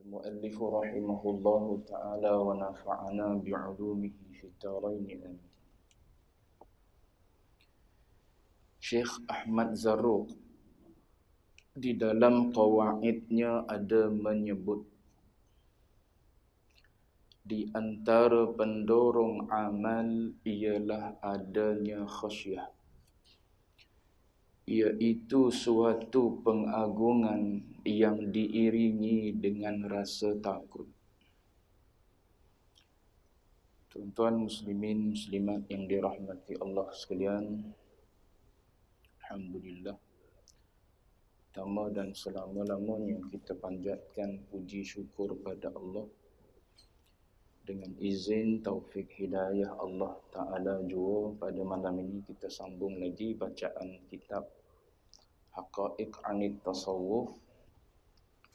المؤلف رحمه الله تعالى ونفعنا بعلومه في الدارين آمين. Syekh Ahmad Zarruq di dalam qawaidnya ada menyebut di antara pendorong amal ialah adanya khasyah, iaitu suatu pengagungan yang diiringi dengan rasa takut. Tuan-tuan muslimin muslimat yang dirahmati Allah sekalian, alhamdulillah, pertama dan selama-lamanya kita panjatkan puji syukur pada Allah. Dengan izin taufik hidayah Allah Ta'ala jua, pada malam ini kita sambung lagi bacaan kitab Haqa'iq Anit Tasawuf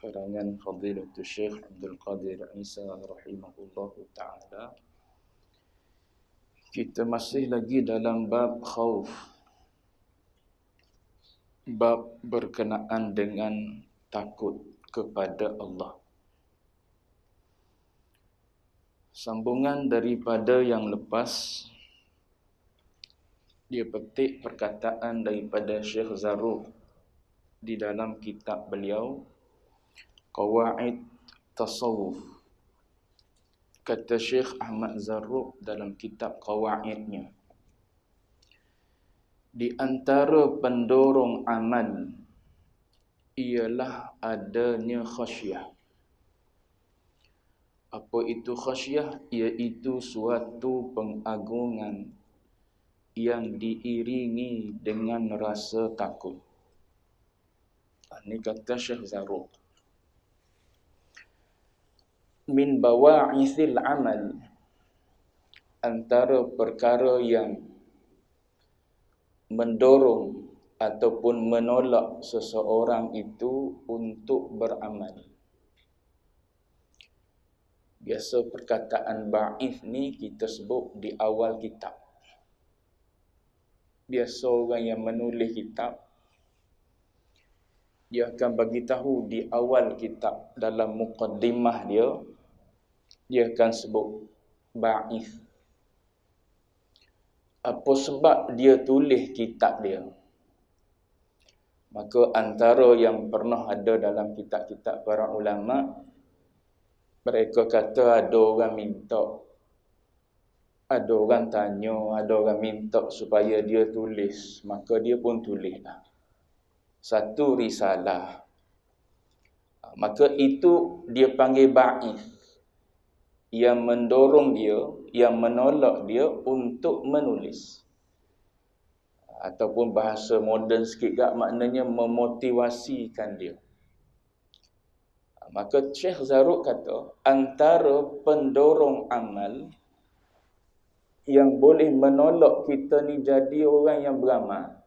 karangan Fadilatul Syekh Abdul Qadir Isa rahimahullahu ta'ala. Kita masih lagi dalam bab khauf, bab berkenaan dengan takut kepada Allah. Sambungan daripada yang lepas, dia petik perkataan daripada Syekh Zarruq di dalam kitab beliau Qawaid Tasawuf. Kata Syekh Ahmad Zarruq dalam kitab Qawaidnya, di antara pendorong amal ialah adanya khasyah. Apa itu khasyah? Iaitu suatu pengagungan yang diiringi dengan rasa takut. Ini kata Syekh Zarruq. Min bawa'ithil amal, antara perkara yang mendorong ataupun menolak seseorang itu untuk beramal. Biasa perkataan ba'ith ni kita sebut di awal kitab. Biasa orang yang menulis kitab, dia akan bagi tahu di awal kitab, dalam muqaddimah dia akan sebut ba'ith. Apa sebab dia tulis kitab dia? Maka antara yang pernah ada dalam kitab-kitab para ulama', mereka kata ada orang minta, ada orang tanya, ada orang minta supaya dia tulis. Maka dia pun tulislah satu risalah. Maka itu dia panggil ba'ith, yang mendorong dia, yang menolak dia untuk menulis. Ataupun bahasa moden sikit gak, maknanya memotivasikan dia. Maka Syekh Zarruq kata, antara pendorong amal yang boleh menolak kita ni jadi orang yang beramal,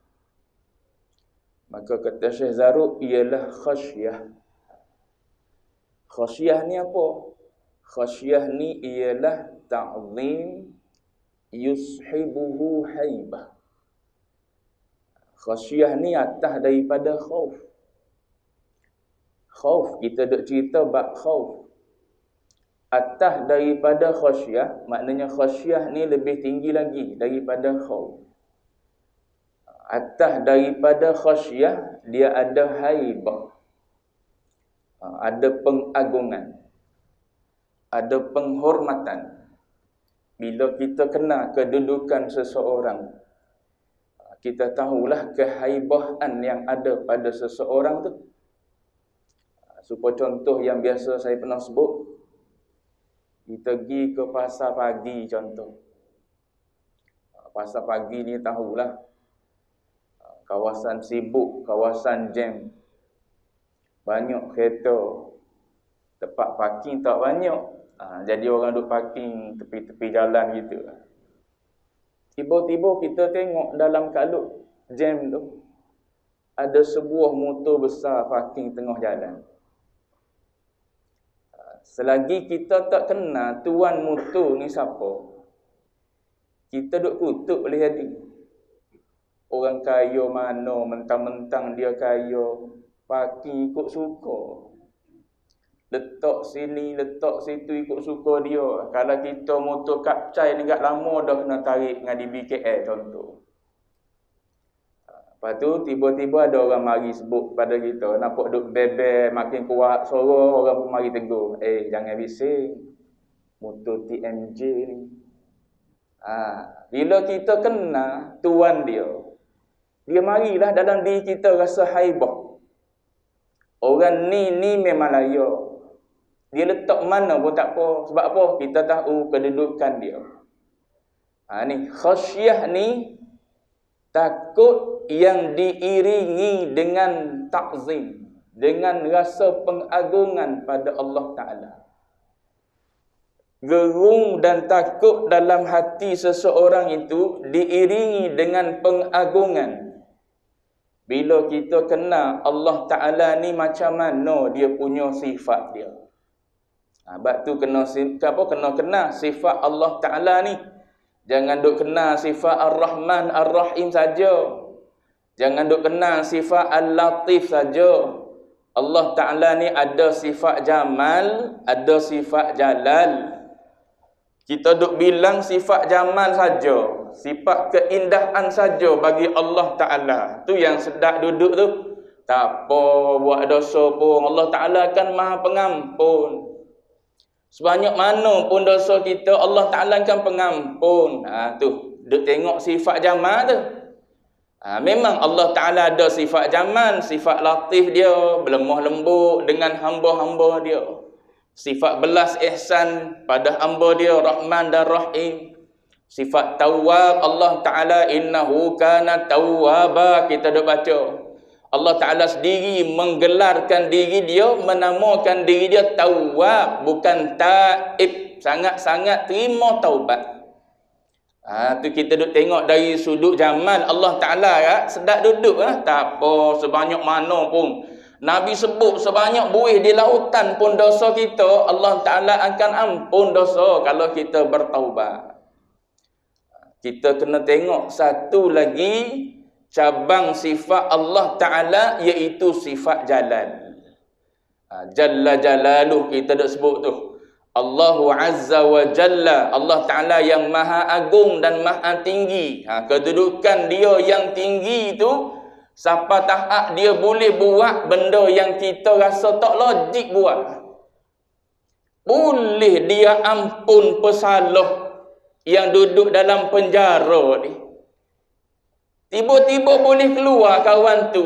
maka kata Syekh Zarruq ialah khasyah. Khasyah ni apa? Khasyah ni ialah ta'zim yushibuhu haibah. Khasyah ni atas daripada khauf. Khauf, kita duk cerita bab khauf. Atas daripada khasyah, maknanya khasyah ni lebih tinggi lagi daripada khauf. Atas daripada khasyah, dia ada haibah. Ada pengagungan, ada penghormatan. Bila kita kenal kedudukan seseorang, kita tahulah kehaibahan yang ada pada seseorang tu. Supaya contoh yang biasa saya pernah sebut, kita pergi ke pasar pagi contoh. Pasar pagi ni tahulah, kawasan sibuk, kawasan jam. Banyak kereta, tempat parking tak banyak. Jadi orang duk parking tepi-tepi jalan gitu. Tiba-tiba kita tengok dalam kalut jam tu, ada sebuah motor besar parking tengah jalan. Selagi kita tak kenal tuan motor ni siapa, kita duk kutuk boleh jadi. Orang kaya mana, mentang-mentang dia kaya, parking ikut suka. Letak sini, letak situ ikut suka dia. Kalau kita motor kapcai ni kat lama dah kena tarik dengan DBKL contoh. Lepas tu tiba-tiba ada orang mari sebut pada kita, nampak duk bebel makin kuat suara, orang pun mari tegur. Jangan bising. Motor TMJ ni. Bila kita kena tuan dia marilah dalam diri kita rasa haibah. Orang ni memang layak. Dia letak mana pun tak apa. Sebab apa? Kita tahu kedudukan dia. Ni khasyah ni takut yang diiringi dengan ta'zim, dengan rasa pengagungan pada Allah Ta'ala. Gerung dan takut dalam hati seseorang itu diiringi dengan pengagungan. Bila kita kenal Allah Ta'ala ni macam mana dia punya sifat dia. Sebab tu kena kenal sifat Allah Ta'ala ni. Jangan duk kenal sifat Ar-Rahman Ar-Rahim saja. Jangan duk kenal sifat Al-Latif saja. Allah Ta'ala ni ada sifat Jamal, ada sifat Jalal. Kita duk bilang sifat Jamal saja, sifat keindahan saja bagi Allah Ta'ala. Tu yang sedap duduk tu. Tak apa buat dosa pun, Allah Ta'ala kan Maha Pengampun. Sebanyak mana pun dosa kita, Allah Ta'ala kan pengampun. Tu, duk tengok sifat Jamal tu. Memang Allah Ta'ala ada sifat Jamal, sifat latif dia, berlemah lembut dengan hamba-hamba dia. Sifat belas ihsan pada hamba dia, Rahman dan Rahim. Sifat tawwab, Allah Ta'ala innahu kana tawwaba, kita duk baca. Allah Ta'ala sendiri menggelarkan diri dia, menamakan diri dia tawwab, bukan taib. Sangat-sangat terima taubat. Tu kita duk tengok dari sudut Jamal Allah Ta'ala sedap duduk. Tak apa, sebanyak mana pun Nabi sebut sebanyak buih di lautan pun dosa kita, Allah Ta'ala akan ampun dosa kalau kita bertaubat. Kita kena tengok satu lagi cabang sifat Allah Ta'ala, iaitu sifat Jalal. Jalla Jalaluh kita dah sebut tu. Allahu Azza wa Jalla, Allah Ta'ala yang maha agung dan maha tinggi. Kedudukan dia yang tinggi tu, siapa tahap dia boleh buat benda yang kita rasa tak logik buat. Boleh dia ampun pesalah yang duduk dalam penjara ni. Tiba-tiba boleh keluar kawan tu.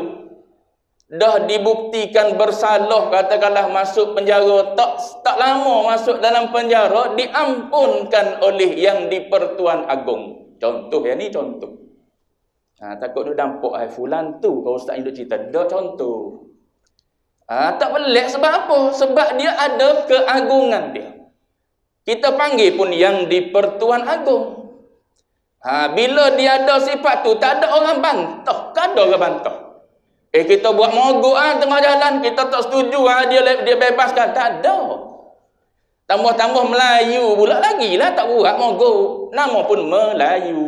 Dah dibuktikan bersalah, katakanlah masuk penjara, tak lama masuk dalam penjara, diampunkan oleh yang di-Pertuan Agong. Contoh yang ni contoh. Takut dia nampak fulan tu kalau ustaz duk cerita, dak contoh. Tak pelik sebab apa? Sebab dia ada keagungan dia. Kita panggil pun yang di-Pertuan Agong. Bila dia ada sifat tu, tak ada orang bantah. Tak ada orang bantah. Kita buat mogok tengah jalan, kita tak setuju dia bebaskan. Tak ada. Tambah-tambah Melayu pula lagi lah, tak buat mogok. Nama pun Melayu.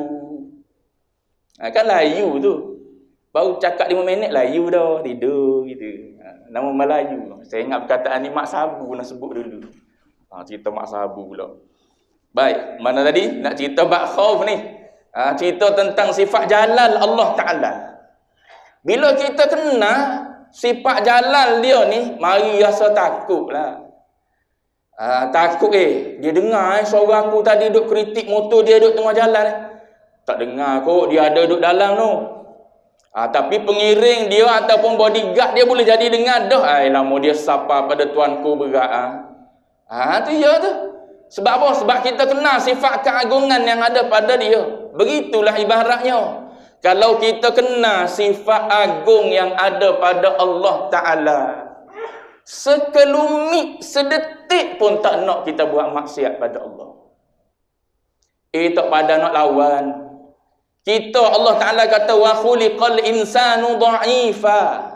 Kan Layu tu. Baru cakap 5 minit Layu dah, tidur gitu. Nama Melayu. Saya ingat perkataan ni Mak Sabu nak sebut dulu. Cerita Mak Sabu pula. Baik, mana tadi? Nak cerita bab khauf ni. Cerita tentang sifat Jalal Allah Ta'ala. Bila kita kena sifat Jalal dia ni, mari rasa takut lah. Takut dia dengar suara aku tadi duk kritik motor dia duk tengah jalan. Tak dengar kok, dia ada duk dalam tu. Tapi pengiring dia ataupun bodyguard dia boleh jadi dengar dah. Lama dia sapa pada tuanku berat. Tu ya tu. Sebab apa? Sebab kita kenal sifat keagungan yang ada pada dia. Begitulah ibaratnya. Kalau kita kenal sifat agung yang ada pada Allah Ta'ala, sekelumit, sedetik pun tak nak kita buat maksiat pada Allah. Tak pada nak lawan. Kita, Allah Ta'ala kata, wa khuliqal insanu dha'ifa.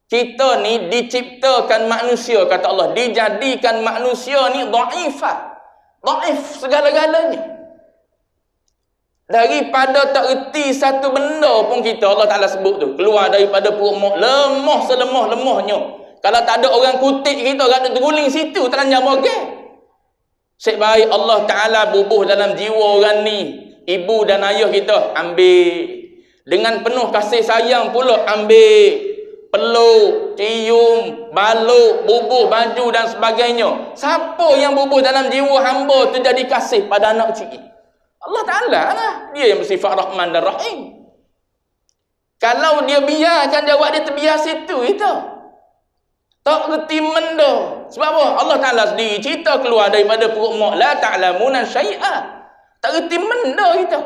Kita ni diciptakan manusia, kata Allah, dijadikan manusia ni dha'ifa. Dhaif segala-galanya. Daripada tak erti satu benda pun kita, Allah Ta'ala sebut tu, keluar daripada perut lemah selemah-lemahnya. Kalau tak ada orang kutik kita, tak ada terguling situ, tak ada mogel. Sebaik Allah Ta'ala bubuh dalam jiwa orang ni, ibu dan ayah kita, ambil. Dengan penuh kasih sayang pula, ambil. Peluk, cium, baluk, bubuh baju dan sebagainya. Siapa yang bubuh dalam jiwa hamba tu jadi kasih pada anak kecil? Allah Ta'ala lah. Dia yang bersifat Rahman dan Rahim. Kalau dia biarkan dia buat, dia terbiar situ itu. Tak reti menda. Sebab apa? Allah Ta'ala sendiri cerita keluar daripada perut mak. La ta'lamuna syai'ah. Tak reti menda kita.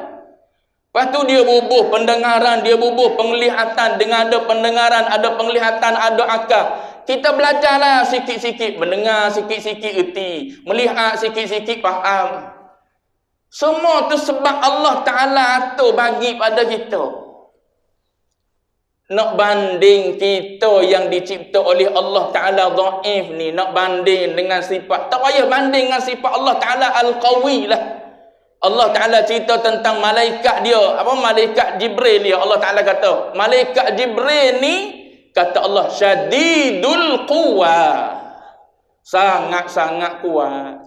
Lepas tu dia bubuh pendengaran, dia bubuh penglihatan. Dengan ada pendengaran, ada penglihatan, ada akal. Kita belajarlah sikit-sikit. Mendengar sikit-sikit erti. Melihat sikit-sikit faham. Semua tu sebab Allah Ta'ala atur bagi pada kita. Nak banding kita yang dicipta oleh Allah Ta'ala dhaif ni, nak banding dengan sifat, tak payah banding dengan sifat Allah Ta'ala Al-Qawi lah. Allah Ta'ala cerita tentang malaikat dia, apa malaikat Jibril dia. Allah Ta'ala kata, malaikat Jibril ni, kata Allah, syadidul quwa, sangat-sangat kuat.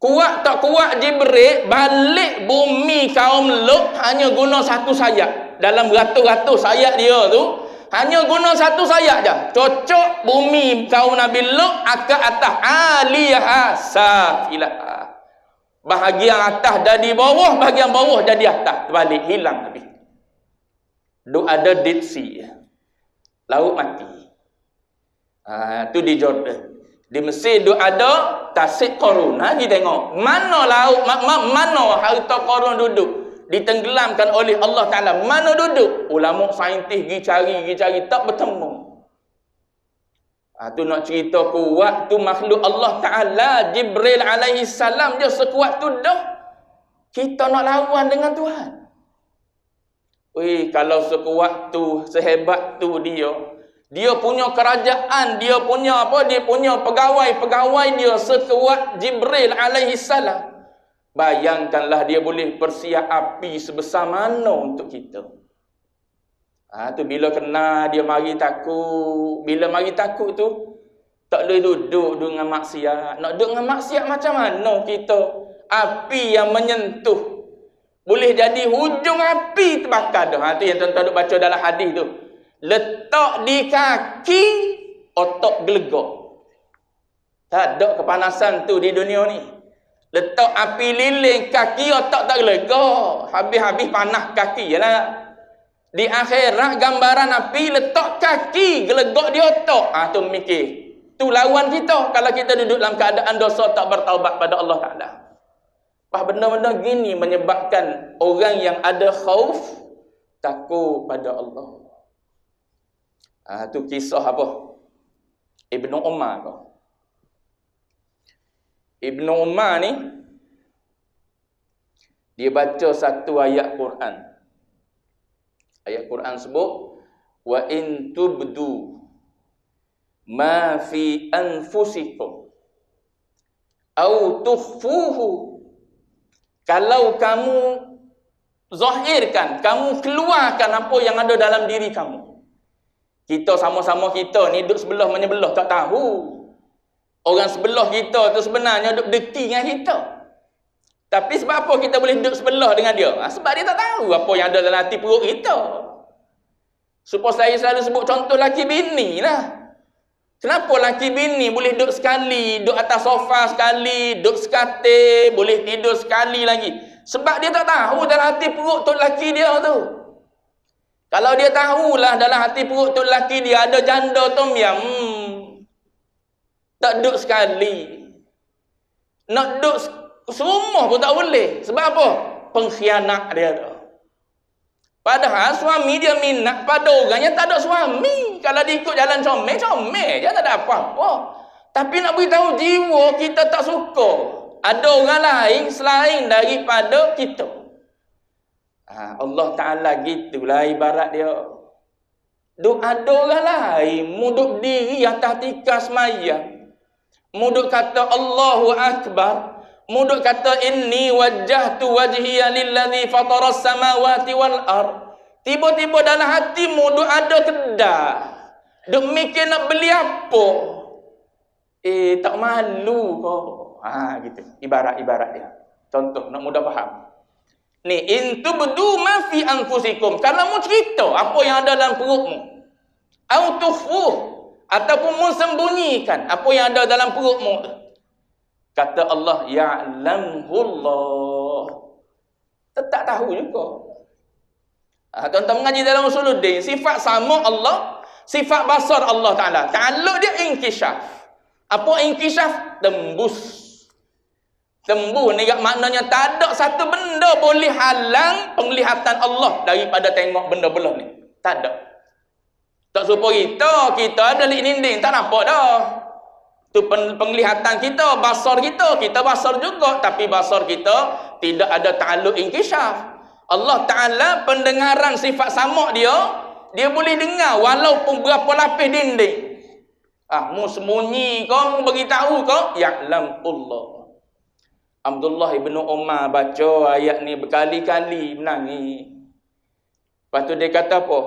Kuat tak kuat Jibril, balik bumi kaum Lut hanya guna satu sayap. Dalam beratus-ratus sayap dia tu, hanya guna satu sayap je. Cocok bumi kaum Nabi Lut akak atas, aliyah safilah. Bahagian atas jadi bawah, bahagian bawah jadi atas. Terbalik, hilang habis. Duk ada Dead Sea, laut mati. Tu di Jordan. Di Mesir duk ada Tasik Qarun. Kita tengok mana laut, mana harta Qarun duduk, ditenggelamkan oleh Allah Ta'ala. Mana duduk? Ulama saintis pergi cari, tak bertemu. Tu nak cerita kuat tu makhluk Allah Ta'ala. Jibril alaihi salam je sekuat tu dah. Kita nak lawan dengan Tuhan. Kalau sekuat tu, sehebat tu dia punya kerajaan, dia punya apa? Dia punya pegawai dia sekuat Jibril alaihi salam. Bayangkanlah dia boleh persiap api sebesar mana untuk kita. Tu bila kena dia mari takut. Bila mari takut tu tak boleh duduk dengan maksiat. Nak duduk dengan maksiat macam mana kita? Api yang menyentuh boleh jadi hujung api terbakar dah. Tu yang tuan-tuan duk baca dalam hadis tu. Letak di kaki, otak gelegak. Tak ada kepanasan tu di dunia ni. Letak api lilin kaki, otak tak gelegak. Habis-habis panas kaki je lah. Di akhirat gambaran api, letak kaki, gelegak di otak. Tu mikir. Tu lawan kita kalau kita duduk dalam keadaan dosa, tak bertaubat pada Allah Ta'ala. Benda-benda gini menyebabkan orang yang ada khauf, takut pada Allah. Tu kisah apa? Ibnu Umar. Ibnu Umar ni dia baca satu ayat Quran. Ayat Quran sebut, wa in tubdu ma fi anfusikum au tukhfuhu. Kalau kamu zahirkan, kamu keluarkan apa yang ada dalam diri kamu. Kita sama-sama kita ni duduk sebelah menyebelah tak tahu. Orang sebelah kita tu sebenarnya duduk deki dengan kita. Tapi sebab apa kita boleh duduk sebelah dengan dia? Sebab dia tak tahu apa yang ada dalam hati perut kita. Supaya saya selalu sebut contoh laki bini lah. Kenapa laki bini boleh duduk sekali, duduk atas sofa sekali, duduk sekatil, boleh tidur sekali lagi? Sebab dia tak tahu dalam hati perut tu laki dia tu. Kalau dia tahulah dalam hati perut tu laki dia ada janda tom yam, tak duduk sekali. Nak duduk serumah pun tak boleh. Sebab apa? Pengkhianat dia tu. Padahal suami dia minat pada orang yang tak ada suami. Kalau dia ikut jalan comel je, tak ada apa-apa. Tapi nak beritahu jiwa kita tak suka ada orang lain selain daripada kita. Allah Ta'ala gitulah ibarat dia. Duk ada orang lain, muduk diri atas tikar semayang, muduk kata Allahu Akbar, muduk kata inni wajjahtu wajhiya lillazi fataras samawati wal ard. Tiba-tiba dalam hati muduk ada kedah. Duk mikir nak beli apa? Tak malu kau. Gitu. Ibarat dia. Contoh, nak mudah faham. Ni, in tubdu ma fi anfusikum. Kalau mu cerita apa yang ada dalam perutmu. Au tukhfu, ataupun mu sembunyikan apa yang ada dalam perutmu. Kata Allah, ya'lamhullah. Tetap tahu juga. Tuan-tuan mengaji dalam Usuluddin, sifat sama Allah, sifat basar Allah Ta'ala. Kalau dia inkishaf. Apa inkishaf? Tembus. Tembus ni maknanya tak ada satu benda boleh halang penglihatan Allah daripada tengok benda belah ni. Tak ada. Tak serupa kita balik dinding, tak nampak dah. Tu penglihatan kita, basar kita basar juga, tapi basar kita tidak ada ta'alluq inkishaf. Allah Ta'ala pendengaran sifat sama dia boleh dengar walaupun berapa lapis dinding. Mu sembunyi kau, mu beritahu kau, ya'lamullah. Abdullah ibn Umar baca ayat ni berkali-kali menangis. Lepas tu dia kata apa?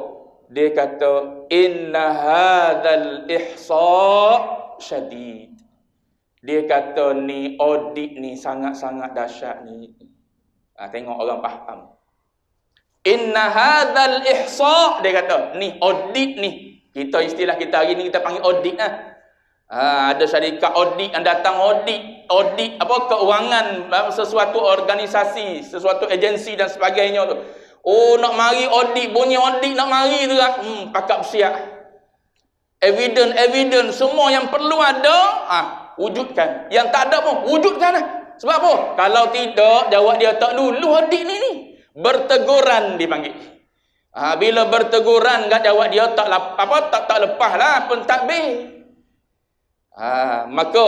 Dia kata, inna hadzal ihsa' syadid. Dia kata ni audit ni sangat-sangat dahsyat ni. Tengok orang faham. Inna hadzal ihsa', dia kata ni audit ni. Kita istilah kita hari ni kita panggil audit lah. Ada syarikat audit yang datang audit apa keuangan sesuatu organisasi, sesuatu agensi dan sebagainya tu. Nak mari audit, bunyi audit nak mari tu lah. Pakak bersiap. Evidence semua yang perlu ada, wujudkan. Yang tak ada pun wujudkan lah. Sebab apa? Kalau tidak, jawab dia tak lulu audit ni. Berteguran dipanggil. Bila berteguran kat jawab dia tak lepas lah pentadbir. Maka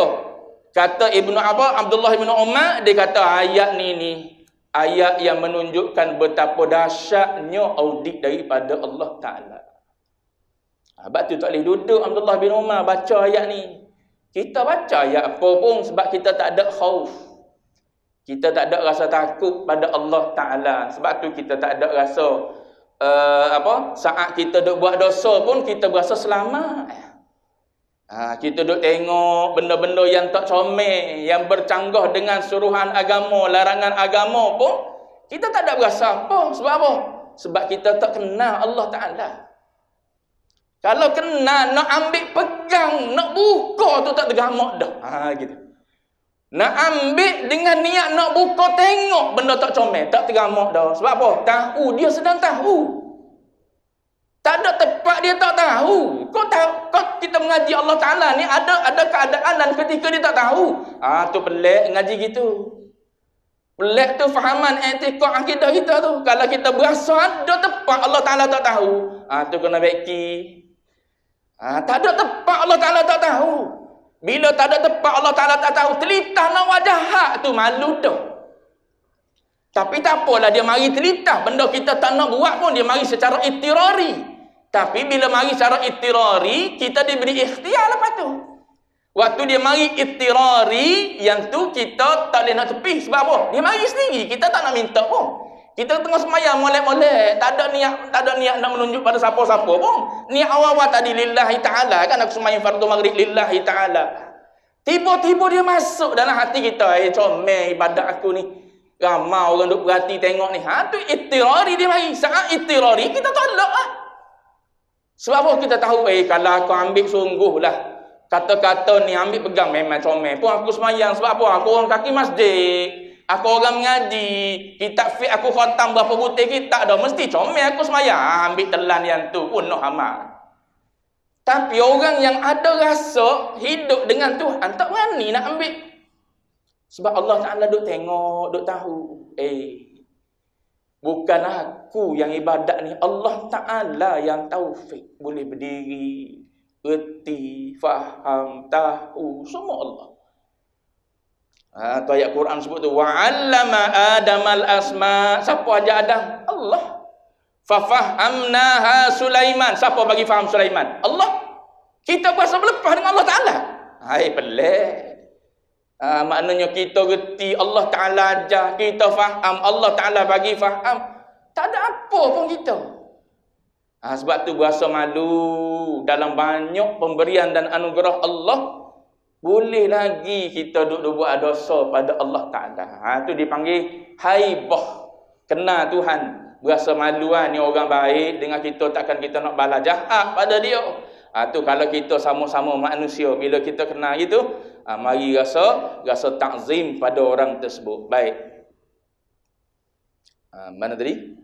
kata Abdullah ibn Umar, dia kata ayat ni ayat yang menunjukkan betapa dahsyatnya audit daripada Allah Ta'ala. Sebab tu tak boleh duduk Abdullah bin Umar baca ayat ni. Kita baca ayat apa pun sebab kita tak ada khauf. Kita tak ada rasa takut pada Allah Ta'ala. Sebab tu kita tak ada rasa saat kita duk buat dosa pun kita berasa selamat. Kita duk tengok benda-benda yang tak comel, yang bercanggah dengan suruhan agama, larangan agama pun kita tak ada berasa apa. Sebab apa? Sebab kita tak kenal Allah Ta'ala. Kalau kenal, nak ambil pegang, nak buka tu tak tergamak dah. Gitu. Nak ambil dengan niat nak buka tengok benda tak comel, tak tergamak dah. Sebab apa? Tahu, dia sedang tahu. Tak ada tempat dia tak tahu. Kau kita mengaji Allah Ta'ala ni ada keadaan dan ketika dia tak tahu. Tu pelik ngaji gitu. Pelik tu fahaman etikad akidah kita tu. Kalau kita berasa ada tempat Allah Ta'ala tak tahu, tu kena beki. Tak ada tempat Allah Ta'ala tak tahu. Bila tak ada tempat Allah Ta'ala tak tahu, telitah nak wajah hak tu malu dah. Tapi tak apalah dia mari telitah. Benda kita tak nak buat pun dia mari secara ittirari. Tapi bila mari secara ittirari, kita diberi ikhtiar lepas tu. Waktu dia mari ittirari, yang tu kita tak boleh nak tepi. Sebab apa? Dia mari sendiri. Kita tak nak minta pun. Kita tengah semayang molek-molek. Tak ada niat nak menunjuk pada siapa-siapa pun. Niat awal-awal tadi lillahi ta'ala. Kan aku semayang fardu maghrib lillahi ta'ala. Tiba-tiba dia masuk dalam hati kita. Comel ibadat aku ni. Ramai orang duk berhati tengok ni. Tu ittirari dia mari. Saat ittirari kita tolak lah. Sebab apa kita tahu, kalau aku ambil sungguh lah. Kata-kata ni ambil pegang memang comel. Pun aku semayang. Sebab apa? Aku orang kaki masjid. Aku orang mengaji. Kitab fiqh aku khatam berapa butir kitab dah. Mesti comel aku semayang. Ambil telan yang tu pun nak amal. Tapi orang yang ada rasa hidup dengan Tuhan tak berani nak ambil. Sebab Allah Ta'ala duk tengok, duk tahu. Bukan aku yang ibadat ni. Allah Ta'ala yang taufik. Boleh berdiri, erti, faham, tahu. Semua Allah. Tu ayat Quran sebut tu. Wa'allama Adamal asma. Siapa ajar Adam? Allah. Fafahamnaha Sulaiman. Siapa bagi faham Sulaiman? Allah. Kita berasa berlepas dengan Allah Ta'ala. Pelik. Maknanya kita reti, Allah Ta'ala ajar, kita faham, Allah Ta'ala bagi faham. Tak ada apa pun kita. Sebab tu berasa malu dalam banyak pemberian dan anugerah Allah. Boleh lagi kita duduk buat dosa pada Allah Ta'ala. Tu dipanggil haibah. Kena Tuhan. Berasa malu ni orang baik dengan kita, takkan kita nak balas jahat pada dia. Tu kalau kita sama-sama manusia, bila kita kena gitu, mari rasa takzim pada orang tersebut. Baik. Mana tadi?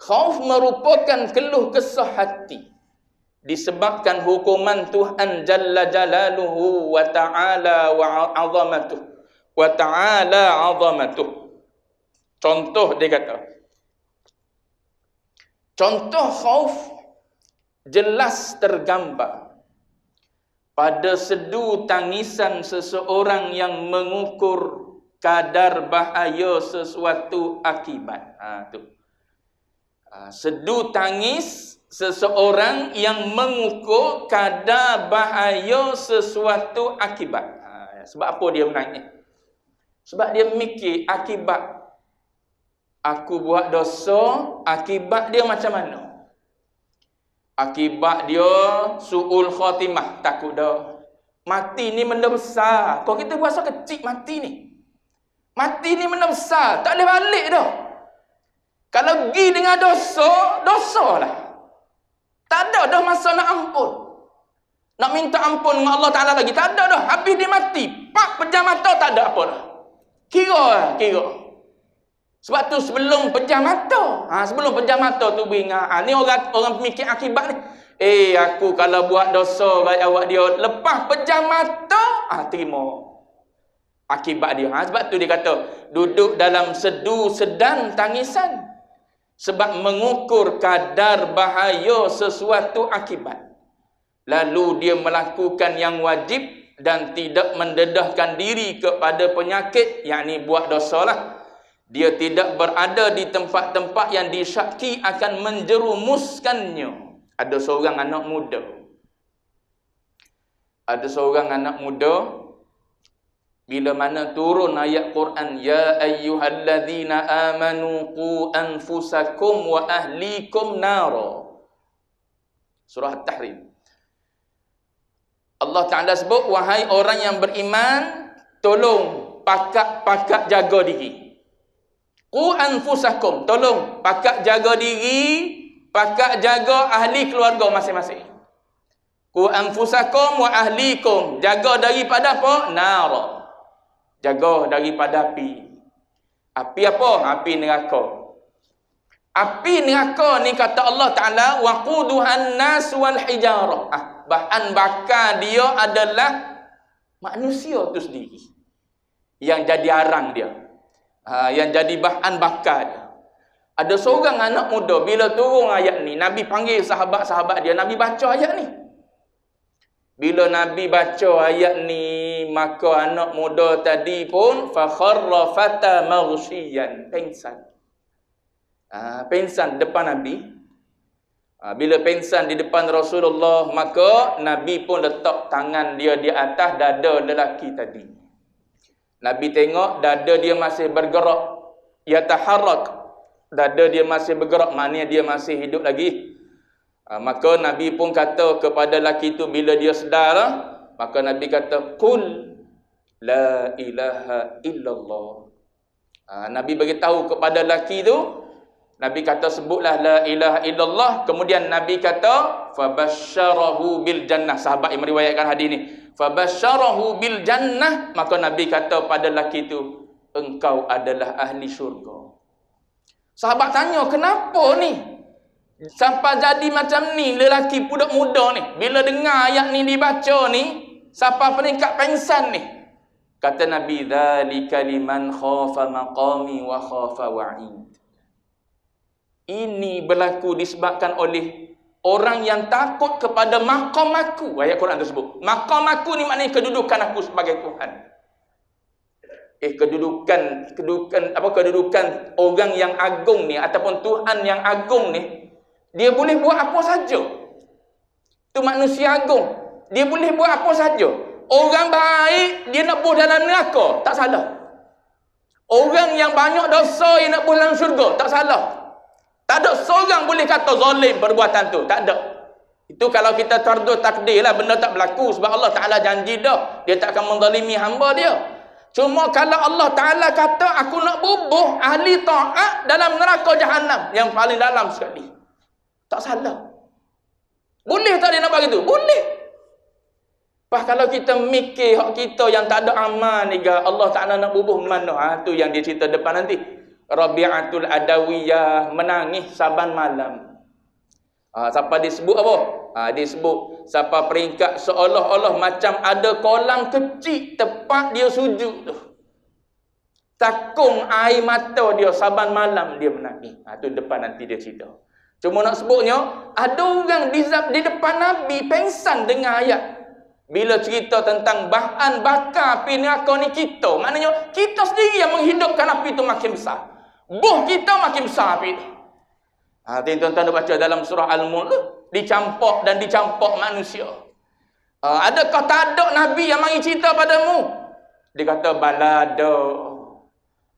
Khauf merupakan keluh kesah hati disebabkan hukuman Tuhan Jalla Jalaluhu wa ta'ala wa azamatuh. Wa ta'ala azamatuh. Contoh dia kata. Contoh khauf jelas tergambar pada sedu tangisan seseorang yang mengukur kadar bahaya sesuatu akibat. Tu. Sedu tangis seseorang yang mengukur kadar bahaya sesuatu akibat. Sebab apa dia menangis? Sebab dia mikir akibat aku buat dosa, akibat dia macam mana? Akibat dia su'ul khatimah, takut dah. Mati ni benda besar. Kalau kita berasa kecil mati ni. Mati ni benda besar, tak boleh balik dah. Kalau pergi dengan dosa lah. Tak ada dah masa nak ampun. Nak minta ampun dengan Allah Ta'ala lagi. Tak ada dah. Habis dia mati. Pak pejam mata tak ada apa dah. Kira. Sebab tu sebelum pejam mata. Sebelum pejam mata tu beringat. Ni orang pemikir akibat ni. Aku kalau buat dosa baik awak dia. Lepas pejam mata. Terima akibat dia. Sebab tu dia kata. Duduk dalam sedu sedang tangisan. Sebab mengukur kadar bahaya sesuatu akibat. Lalu dia melakukan yang wajib dan tidak mendedahkan diri kepada penyakit, yakni buat dosa lah. Dia tidak berada di tempat-tempat yang disyaki akan menjerumuskannya. Ada seorang anak muda. Bila mana turun ayat Quran, ya ayyuhalladzina amanu qu anfusakum wa ahlikum nara. Surah At-Tahrim. Allah Ta'ala sebut, wahai orang yang beriman, tolong pakat jaga diri. Qu anfusakum, tolong pakat jaga diri, pakat jaga ahli keluarga masing-masing. Qu anfusakum wa ahlikum, jaga daripada apa? Nara. Jaga daripada api. Api apa? Api neraka. Api neraka ni kata Allah Ta'ala, waquduhan nas wal hijarah. Bahan bakar dia adalah manusia tu sendiri. Yang jadi arang dia. Yang jadi bahan bakar dia. Ada seorang anak muda, bila turun ayat ni, Nabi panggil sahabat-sahabat dia, Nabi baca ayat ni. Bila Nabi baca ayat ni, maka anak muda tadi pun fakharra fata maghsyiyan, pengsan. Pengsan depan Nabi. Bila pengsan di depan Rasulullah, maka Nabi pun letak tangan dia di atas dada lelaki tadi. Nabi tengok dada dia masih bergerak, yataharrak. Dada dia masih bergerak, maknanya dia masih hidup lagi. Maka Nabi pun kata kepada lelaki itu bila dia sedar, maka Nabi kata, Qul la ilaha illallah. Nabi beritahu kepada lelaki itu, Nabi kata sebutlah la ilaha illallah. Kemudian Nabi kata, fabasyarahu bil jannah. Sahabat yang meriwayatkan hadis ni, fabasyarahu bil jannah. Maka Nabi kata pada lelaki itu, engkau adalah ahli syurga. Sahabat tanya, kenapa ni? Sampai jadi macam ni lelaki budak muda ni. Bila dengar ayat ni dibaca ni, sampai peringkat pengsan ni. Kata Nabi, dzalika liman khafa maqami wa khafa wa'id. Ini berlaku disebabkan oleh orang yang takut kepada maqam aku. Ayat Quran tersebut. Maqam aku ni maknanya kedudukan aku sebagai Tuhan. Kedudukan orang yang agung ni ataupun Tuhan yang agung ni, dia boleh buat apa saja. Tu manusia agung. Dia boleh buat apa saja. Orang baik, dia nak buat dalam neraka, tak salah. Orang yang banyak dosa yang nak pulang syurga, tak salah. Tak ada seorang boleh kata zalim perbuatan tu, tak ada. Itu kalau kita terdus takdir lah, benda tak berlaku sebab Allah Ta'ala janji dah, dia tak akan menzalimi hamba dia. Cuma kalau Allah Ta'ala kata aku nak bubuh ahli ta'at dalam neraka Jahannam yang paling dalam sekali, tak salah. Boleh tak dia nak buat gitu? Boleh. Pas kalau kita mikir hak kita yang tak ada amal ni, Allah Ta'ala nak bubuh mana? Tu yang dia cerita depan nanti. Rabi'atul Adawiyah menangis saban malam. Siapa disebut apa? Disebut siapa peringkat seolah-olah macam ada kolam kecil tempat dia sujud tu. Takung air mata dia saban malam dia menangis. Tu depan nanti dia cerita. Cuma nak sebutnya, ada orang di depan Nabi pengsan dengan ayat. Bila cerita tentang bahan bakar api neraka ni kita. Maknanya kita sendiri yang menghidupkan api itu makin besar. Buh kita makin besar api itu. Tuan-tuan dah baca dalam surah Al-Mulk, dicampak dan dicampak manusia. Adakah tak ada Nabi yang mari cerita padamu? Dia kata balada.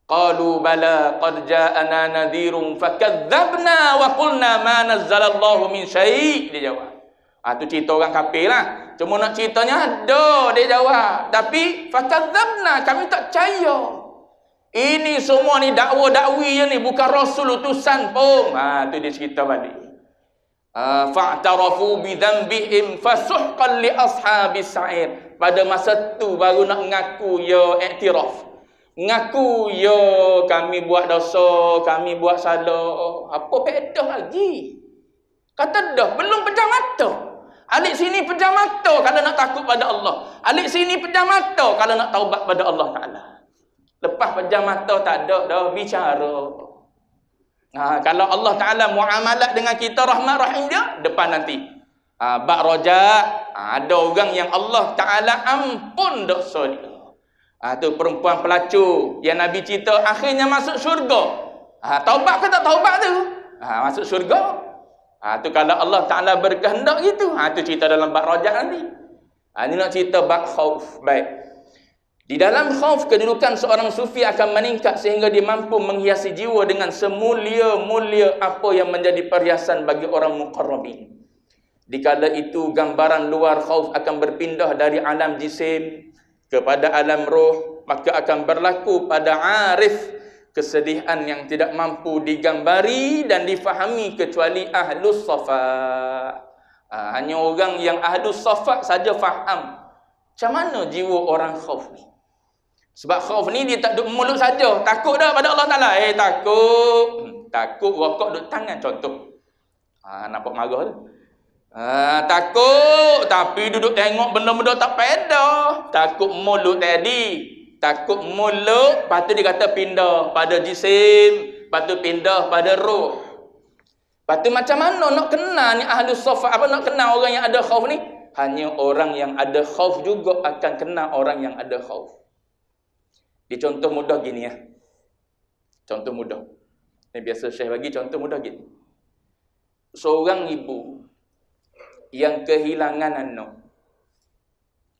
Qalu bala qad ja'ana nadhirun fakadzabna wa qulna ma nazzalallahu min syai'. Dia jawab. Tu cerita orang kafir lah. Cuma nak ceritanya ada, dia jawab. Tapi fakadzabna, kami tak percaya. Ini semua ni dakwa-dakwi ni bukan rasul utusan pun. Tu dia cerita balik. Fa'tarafu bi dhanbihim fasuhqan li ashabis sa'ir. Pada masa tu baru nak ngaku ya iktiraf. Ngaku ya kami buat dosa, kami buat salah. Apa pedah lagi? Kata dah, belum pejam mata. Alik sini pejam mata kalau nak takut pada Allah. Alik sini pejam mata kalau nak taubat pada Allah Ta'ala. Lepas pejam mata tak ada dah bicara. Kalau Allah Ta'ala muamalat dengan kita rahmat rahim dia, depan nanti. Bak rojak, ada orang yang Allah Ta'ala ampun dosa dia. Tu perempuan pelacur yang Nabi cerita akhirnya masuk syurga. Taubat ke tak taubat tu? Masuk syurga. Tu kalau Allah Ta'ala berkehendak gitu. Tu cerita dalam bab rojak nanti. Ini nak cerita bab khauf. Baik. Di dalam khauf, kedudukan seorang sufi akan meningkat sehingga dia mampu menghiasi jiwa dengan semulia-mulia apa yang menjadi perhiasan bagi orang muqarrabin. Dikala itu gambaran luar khauf akan berpindah dari alam jisim kepada alam roh, maka akan berlaku pada arif kesedihan yang tidak mampu digambari dan difahami kecuali ahlus safa. Hanya orang yang ahlus safa saja faham macam mana jiwa orang khauf ni. Sebab khauf ni dia tak duduk mulut saja, takut dah pada Allah Ta'ala. Takut rokok duduk tangan contoh. Nampak marah tu. Takut tapi duduk tengok benda-benda tak pedah. Takut mulut tadi. Takut mulut, lepas tu dia kata pindah pada jisim, lepas tu pindah pada roh. Lepas tu macam mana nak kenal ni ahlus safa, apa nak kenal orang yang ada khauf ni? Hanya orang yang ada khauf juga akan kenal orang yang ada khauf. Di contoh mudah gini ya. Contoh mudah. Ini biasa Syekh bagi contoh mudah gini. Seorang ibu yang kehilangan anak.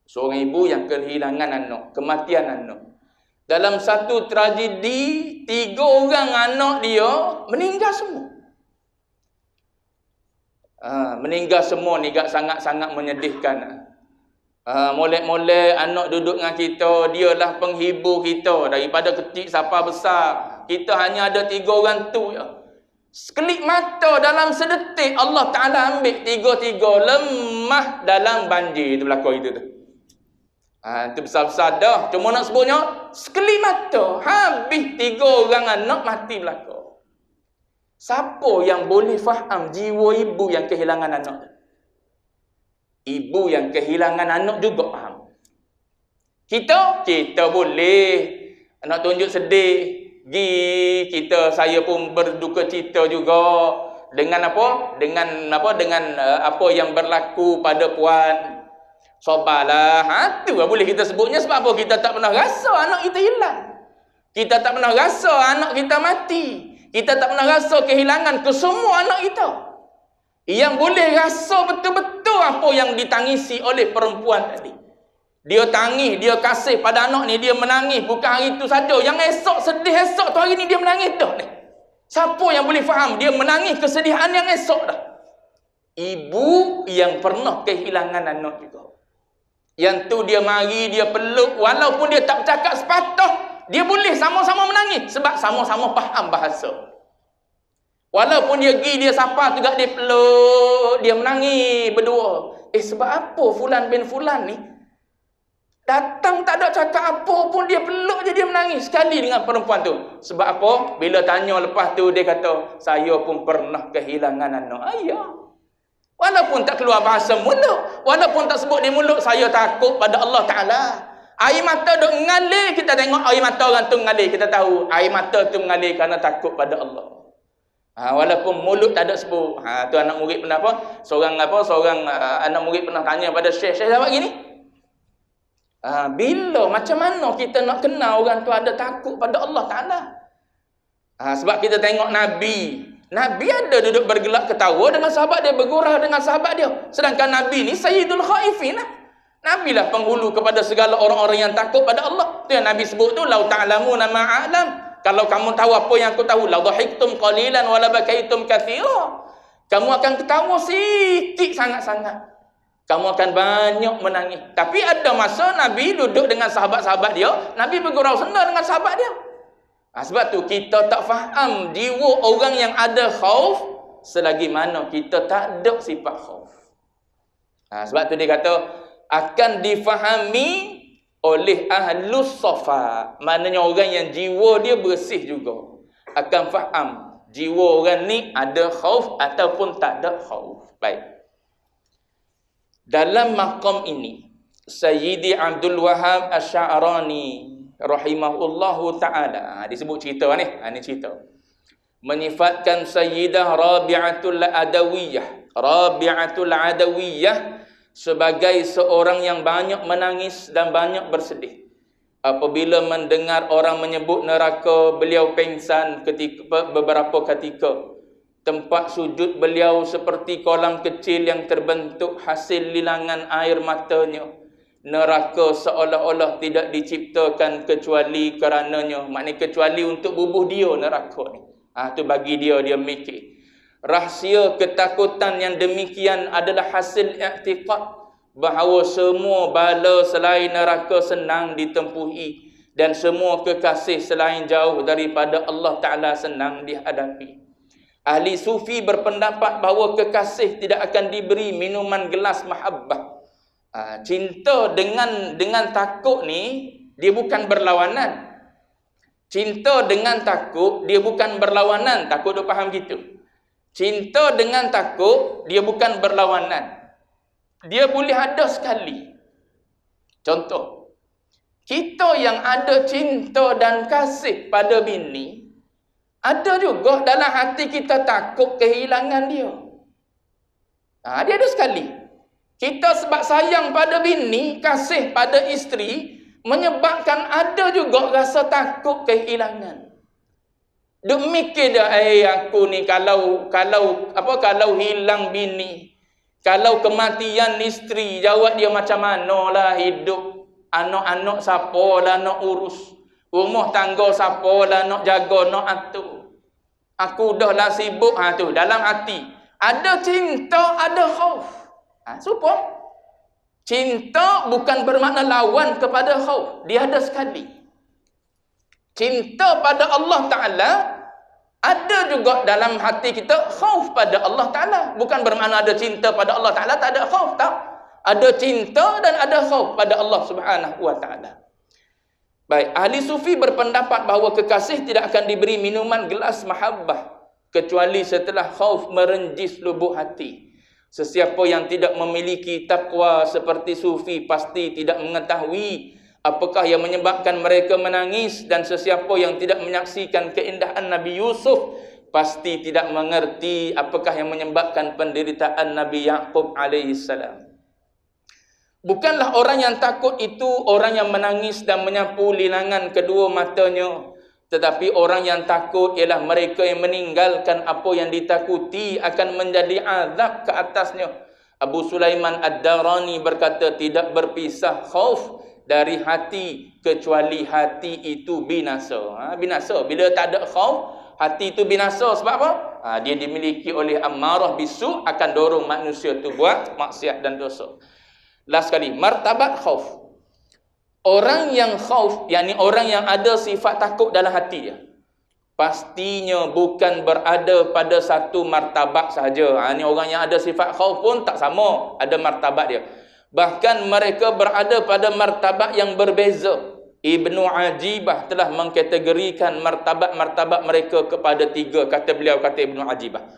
Seorang ibu yang kehilangan anak, kematian anak. Dalam satu tragedi, 3 orang anak dia meninggal semua. Meninggal semua ni sangat-sangat menyedihkan. Molek-molek anak duduk dengan kita, dialah penghibur kita. Daripada kecil sampai besar, kita hanya ada 3 orang tu je. Sekelip mata dalam sedetik Allah Ta'ala ambil 3-3 lemah dalam banjir. Itu berlaku itu tu. Itu besar-besar dah. Cuma nak sebutnya, sekelip mata habis 3 orang anak mati berlaku. Siapa yang boleh faham jiwa ibu yang kehilangan anak? Ibu yang kehilangan anak juga faham. Kita boleh nak tunjuk sedih. Saya pun berduka cita juga dengan apa? Dengan apa yang berlaku pada puan. Sabarlah. Tu lah boleh kita sebutnya sebab apa? Kita tak pernah rasa anak kita hilang. Kita tak pernah rasa anak kita mati. Kita tak pernah rasa kehilangan kesemua anak kita. Yang boleh rasa betul-betul apa yang ditangisi oleh perempuan tadi. Dia tangis, dia kasih pada anak ni, dia menangis. Bukan hari tu saja. Yang esok sedih esok tu, hari ni dia menangis dah ni. Siapa yang boleh faham dia menangis kesedihan yang esok dah? Ibu yang pernah kehilangan anak juga. Yang tu dia mari, dia peluk. Walaupun dia tak bercakap sepatah, dia boleh sama-sama menangis. Sebab sama-sama faham bahasa. Walaupun dia pergi, dia sapa juga, dia peluk, dia menangis berdua. Sebab apa Fulan bin Fulan ni datang tak ada cakap apa pun, dia peluk je, dia menangis sekali dengan perempuan tu. Sebab apa? Bila tanya lepas tu, dia kata, saya pun pernah kehilangan anak. Ayah. Walaupun tak keluar bahasa mulut, walaupun tak sebut di mulut, saya takut pada Allah Ta'ala. Air mata duk mengalir, kita tengok air mata orang tu mengalir, kita tahu air mata tu mengalir kerana takut pada Allah. Walaupun mulut tak ada sebut. Tu anak murid pernah apa? Seorang anak murid pernah tanya pada Syekh jawab gini. Bila macam mana kita nak kenal orang tu ada takut pada Allah Ta'ala? Sebab kita tengok Nabi ada duduk bergelak ketawa dengan sahabat dia, bergurau dengan sahabat dia. Sedangkan Nabi ni Sayyidul Khaifin lah. Nabi lah penghulu kepada segala orang-orang yang takut pada Allah. Tu yang Nabi sebut tu, lau ta'lamuna ma'alam. Kalau kamu tahu apa yang aku tahu, la dhahiktum qalilan wa la bakaitum katsira. Kamu akan ketawa sikit sangat-sangat. Kamu akan banyak menangis. Tapi ada masa Nabi duduk dengan sahabat-sahabat dia, Nabi bergurau senda dengan sahabat dia. Sebab tu kita tak faham jiwa orang yang ada khauf selagi mana kita tak ada sifat khauf. Sebab tu dia kata akan difahami oleh ahlus safa. Maknanya orang yang jiwa dia bersih juga akan faham jiwa orang ni ada khauf ataupun tak ada khauf. Baik. Dalam maqam ini, Sayyidi Abdul Wahab Asy'arani rahimahullahu ta'ala, disebut cerita ni, ini cerita. Menyifatkan Sayyidah Rabi'atul Adawiyah sebagai seorang yang banyak menangis dan banyak bersedih. Apabila mendengar orang menyebut neraka, beliau pingsan beberapa ketika. Tempat sujud beliau seperti kolam kecil yang terbentuk hasil lilangan air matanya. Neraka seolah-olah tidak diciptakan kecuali karenanya. Maknanya kecuali untuk bubuh dia neraka ni. Tu bagi dia mikir. Rahsia ketakutan yang demikian adalah hasil i'tiqad bahawa semua bala selain neraka senang ditempuhi dan semua kekasih selain jauh daripada Allah Ta'ala senang dihadapi. Ahli sufi berpendapat bahawa kekasih tidak akan diberi minuman gelas mahabbah. Cinta dengan takut ni dia bukan berlawanan. Cinta dengan takut dia bukan berlawanan. Takut dia faham gitu. Cinta dengan takut dia bukan berlawanan. Dia boleh ada sekali. Contoh, kita yang ada cinta dan kasih pada bini, ada juga dalam hati kita takut kehilangan dia. Dia ada sekali. Kita sebab sayang pada bini, kasih pada isteri, menyebabkan ada juga rasa takut kehilangan. Duk mikir dah, aku ni kalau hilang bini, kalau kematian isteri, jawab dia macam manalah hidup. Anak-anak siapa lah nak urus. Rumah tangga siapa lah nak jaga, nak atur. Aku dah lah sibuk. Tu dalam hati ada cinta, ada khauf. Supaya cinta bukan bermakna lawan kepada khauf. Dia ada sekali. Cinta pada Allah Ta'ala ada juga dalam hati kita khauf pada Allah Ta'ala. Bukan bermakna ada cinta pada Allah Ta'ala tak ada khauf, tak. Ada cinta dan ada khauf pada Allah Subhanahu Wa Ta'ala. Baik, ahli sufi berpendapat bahawa kekasih tidak akan diberi minuman gelas mahabbah kecuali setelah khauf merenjis lubuk hati. Sesiapa yang tidak memiliki takwa seperti sufi pasti tidak mengetahui apakah yang menyebabkan mereka menangis, dan sesiapa yang tidak menyaksikan keindahan Nabi Yusuf pasti tidak mengerti apakah yang menyebabkan penderitaan Nabi Yaqub alaihissalam. Bukanlah orang yang takut itu orang yang menangis dan menyapu lilangan kedua matanya. Tetapi orang yang takut ialah mereka yang meninggalkan apa yang ditakuti akan menjadi azab ke atasnya. Abu Sulaiman Ad-Darani berkata, tidak berpisah khauf dari hati kecuali hati itu binasa. Binasa. Bila tak ada khauf, hati itu binasa. Sebab apa? Dia dimiliki oleh ammarah bisu, akan dorong manusia tu buat maksiat dan dosa. Last sekali, martabat khauf. Orang yang khauf, yakni orang yang ada sifat takut dalam hati dia, pastinya bukan berada pada satu martabat sahaja. Ini orang yang ada sifat khauf pun tak sama ada martabat dia. Bahkan mereka berada pada martabat yang berbeza. Ibnu Ajibah telah mengkategorikan martabat-martabat mereka kepada 3. Kata beliau, kata Ibnu Ajibah.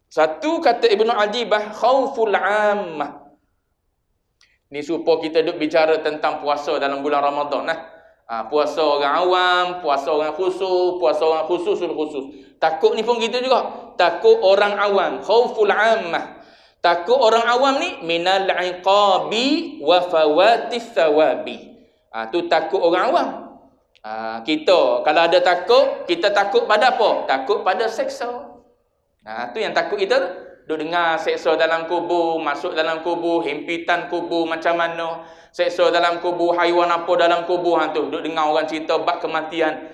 Satu, kata Ibnu Ajibah, khauful ammah. Ni supaya kita duk bicara tentang puasa dalam bulan Ramadan. Puasa orang awam, puasa orang khusus, puasa orang khususul khusus. Takut ni pun gitu juga. Takut orang awam, khauful ammah. Takut orang awam ni minal iqabi wa fawatis thawabi. Tu takut orang awam. Kita kalau ada takut, kita takut pada apa? Takut pada seksa. Tu yang takut kita tu. Duk dengar seksa dalam kubur, masuk dalam kubur, himpitan kubur macam mana, seksa dalam kubur, haiwan apa dalam kubur tu. Duk dengar orang cerita bab kematian,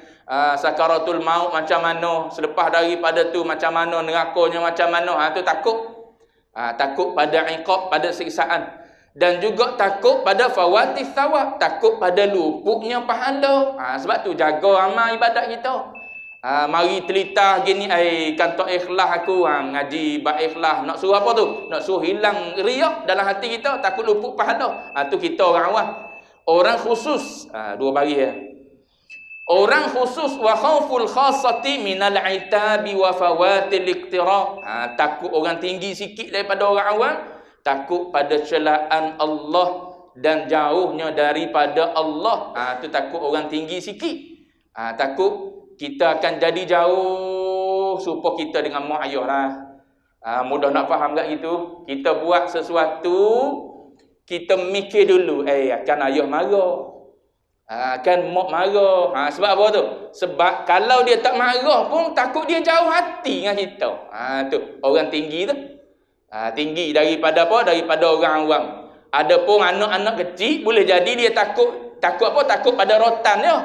sakaratul maut macam mana, selepas daripada tu macam mana, nerakanya macam mana. Tu takut. Takut pada iqab, pada siksaan. Dan juga takut pada fawatis thawab, takut pada luputnya pahala. Sebab tu jaga amal ibadat kita. Mari telitah gini, kantor ikhlas aku, ngaji bab ikhlas, nak suruh apa tu? Nak suruh hilang riak dalam hati kita, takut luput pahala. Tu kita orang awam. Orang khusus, dua bagi ya. Orang khusus wa khauful khassati minal itabi wa fawatil iqtira. Takut orang tinggi sikit daripada orang awam, takut pada celaan Allah dan jauhnya daripada Allah. Tu takut orang tinggi sikit. Takut kita akan jadi jauh supaya kita dengan mak ayah lah. Mudah nak faham tak gitu? Kita buat sesuatu, kita mikir dulu, akan ayah marah, akan mak marah. Sebab apa tu? Sebab kalau dia tak marah pun takut dia jauh hati dengan kita. Tu orang tinggi tu. Tinggi daripada apa? Daripada orang awam. Adapun anak-anak kecil boleh jadi dia takut apa? Takut pada rotan dia.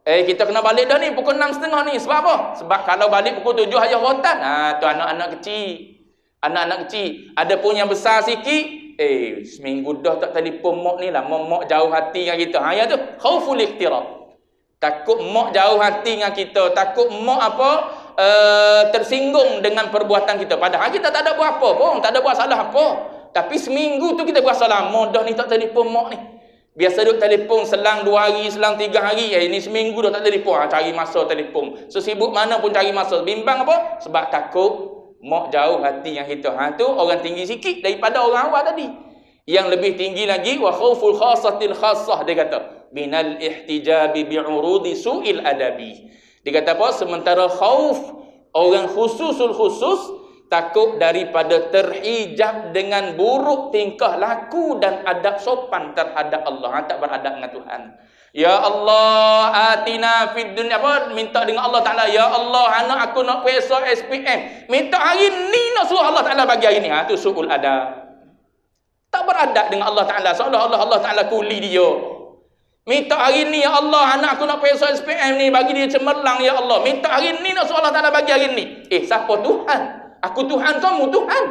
Kita kena balik dah ni pukul 6.30 ni. Sebab apa? Sebab kalau balik pukul 7 ayah rotan. Tu anak-anak kecil. Anak-anak kecil. Adapun yang besar sikit, seminggu dah tak telefon mak ni lah. Mak jauh hati dengan kita. Ya tu, khauful iqtirab. Takut mak jauh hati dengan kita. Takut mak apa? Tersinggung dengan perbuatan kita. Padahal kita tak ada buat apa pun. Tak ada buat salah apa. Tapi seminggu tu kita buat salah. Mak dah ni tak telefon mak ni. Biasa duk telefon selang 2 hari, selang 3 hari. Ini seminggu dah tak telefon. Cari masa telefon. Sesibuk mana pun cari masa. Bimbang apa? Sebab takut mak jauh hati yang kita. Tu orang tinggi sikit daripada orang awal tadi. Yang lebih tinggi lagi, wa khauful khassatil khassah, dia kata minal ihtijabi bi'urudi su'il adabi. Dia kata apa? Sementara khauf orang khususul khusus, takut daripada terhijab dengan buruk tingkah laku dan adab sopan terhadap Allah. Tak beradab dengan Tuhan. Ya Allah, atina fid dunya, apa? Minta dengan Allah Ta'ala. Ya Allah, anak aku nak puasa SPM. Minta hari ni nak suruh Allah Ta'ala bagi hari ni. Tu su'ul adab. Tak beradab dengan Allah Ta'ala. Seolah-olah Allah Ta'ala kuli dia. Minta hari ni, ya Allah, anak aku nak puasa SPM ni, bagi dia cemerlang, ya Allah. Minta hari ni nak suruh Allah Ta'ala bagi hari ni. Siapa Tuhan? Aku Tuhan, kamu Tuhan.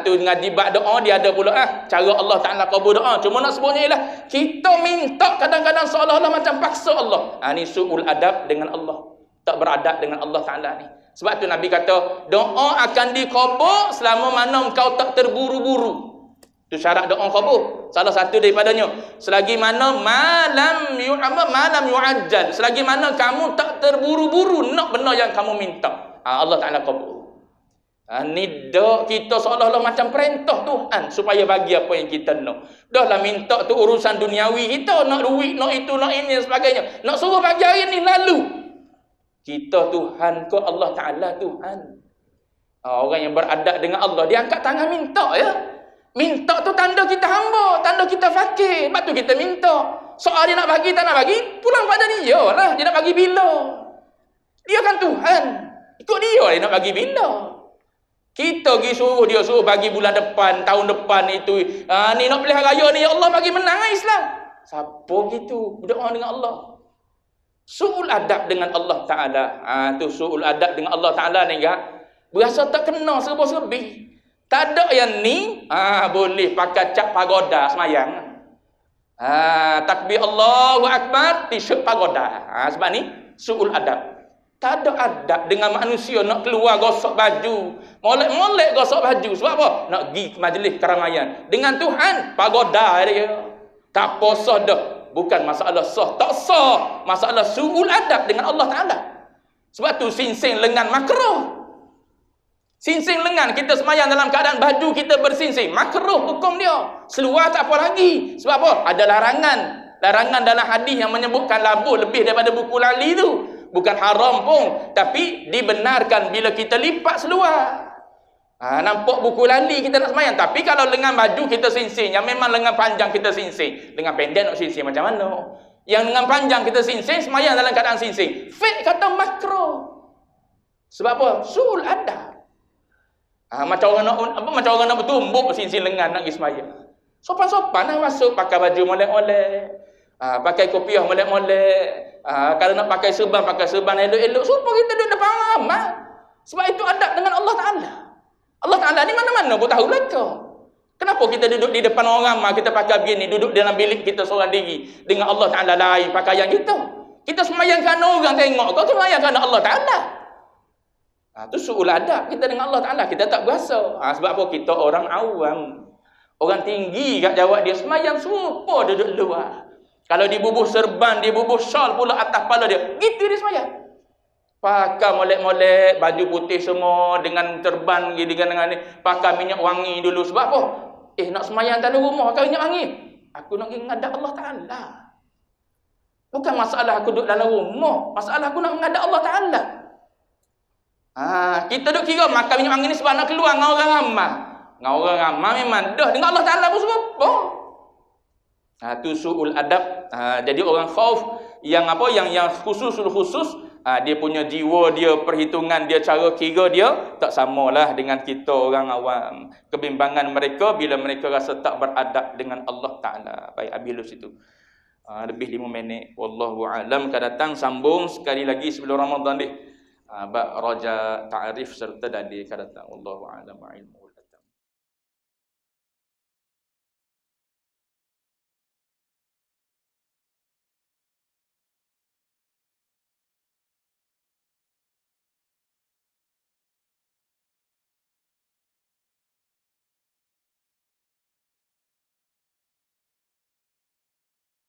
Tu ngaji bab doa dia ada pula cara Allah Ta'ala kabul doa. Cuma nak sebutnya ialah kita minta kadang-kadang seolah-olah macam paksa Allah. Ni su'ul adab dengan Allah. Tak beradab dengan Allah Ta'ala ni. Sebab tu Nabi kata doa akan dikabul selama mana engkau tak terburu-buru. Tu syarat doa kabul. Salah satu daripadanya, selagi mana malam yu'ajjal, selagi mana kamu tak terburu-buru nak benda yang kamu minta, Allah Ta'ala kabul. Ni dak kita seolah-olah macam perintah Tuhan supaya bagi apa yang kita nak. Dah lah minta tu urusan duniawi kita, nak duit, nak itu, nak ini dan sebagainya. Nak suruh bagi hari ni lalu. Kita Tuhan ke Allah Ta'ala Tuhan. Orang yang beradab dengan Allah, dia angkat tangan minta ya. Minta tu tanda kita hamba, tanda kita fakir. Sebab tu kita minta. Soal dia nak bagi, tak nak bagi, pulang pada dia lah. Dia nak bagi bila. Dia kan Tuhan. Ikut dia nak bagi bila. Kita pergi suruh bagi bulan depan, tahun depan itu. Ni nak pelihara raya ni, ya Allah bagi menang Islam. Siapa gitu? Berdoa dengan Allah. Su'ul adab dengan Allah Ta'ala. Tu su'ul adab dengan Allah Ta'ala ni enggak. Berasa tak kena serba-serbi. Tak ada yang ni, boleh pakai cap pagoda semayang. Takbir Allahu Akbar, t-shirt pagoda. Sebab ni, su'ul adab. Tak ada adab dengan manusia nak keluar gosok baju. Molek-molek gosok baju. Sebab apa? Nak pergi ke majlis keramaian. Dengan Tuhan, pagoda dia. Tak posah dah. Bukan masalah sah. Tak sah. Masalah su'ul adab dengan Allah Ta'ala. Sebab tu sinsing lengan makruh. Sinsing lengan. Kita semayang dalam keadaan baju kita bersinsing. Makruh hukum dia. Seluar tak apa lagi. Sebab apa? Ada larangan. Larangan dalam hadis yang menyebutkan labuh lebih daripada buku lali tu. Bukan haram pun, tapi dibenarkan bila kita lipat seluar. Nampak buku lali kita nak semayang. Tapi kalau lengan baju kita sinsing, yang memang lengan panjang kita sinsing. Lengan pendek nak sinsing macam mana? Yang lengan panjang kita sinsing, semayang dalam keadaan sinsing. Fiqh kata makruh. Sebab apa? Sul adab. Macam orang nak bertumbuk sinsing lengan nak pergi semayang. Sopan-sopan nak masuk, pakai baju molek-molek. Pakai kopiah molek-molek. Kalau nak pakai serban elok-elok. Supaya kita duduk depan ramai. Sebab itu adab dengan Allah Ta'ala. Allah Ta'ala ni mana-mana pun tahu belaka. Kenapa kita duduk di depan orang ramai, kita pakai begini, duduk dalam bilik kita seorang diri. Dengan Allah Ta'ala lain pakaian kita. Kita semayang kerana orang tengok. Kau semayang kerana Allah Ta'ala. Itu su'ul adab kita dengan Allah Ta'ala. Kita tak berasa. Sebab apa? Kita orang awam. Orang tinggi kat jawab dia semayang serupa duduk luar. Kalau dibubuh serban, dibubuh shawl pula atas kepala dia. Gitu dia semayang. Pakai molek-molek, baju putih semua, dengan serban, dengan ni. Pakai minyak wangi dulu. Sebab apa? Nak semayang dalam rumah, pakai minyak wangi. Aku nak menghadap Allah Ta'ala. Bukan masalah aku duduk dalam rumah. Masalah aku nak menghadap Allah Ta'ala. Kita duduk kira makan minyak wangi ni sebab nak keluar dengan orang ramai. Dengan orang ramai memang dah. Dengan Allah Ta'ala pun serupa. Itu su'ul adab. Jadi orang khauf yang khusus, dia punya jiwa dia, perhitungan dia, cara kira dia tak samalah dengan kita orang awam. Kebimbangan mereka bila mereka rasa tak beradab dengan Allah Ta'ala. Baik, habis situ. Lebih 5 minit. Wallahu a'lam. Akan datang sambung sekali lagi sebelum Ramadan ni. Bab raja ta'rif serta dalil akan datang. Wallahu a'lam.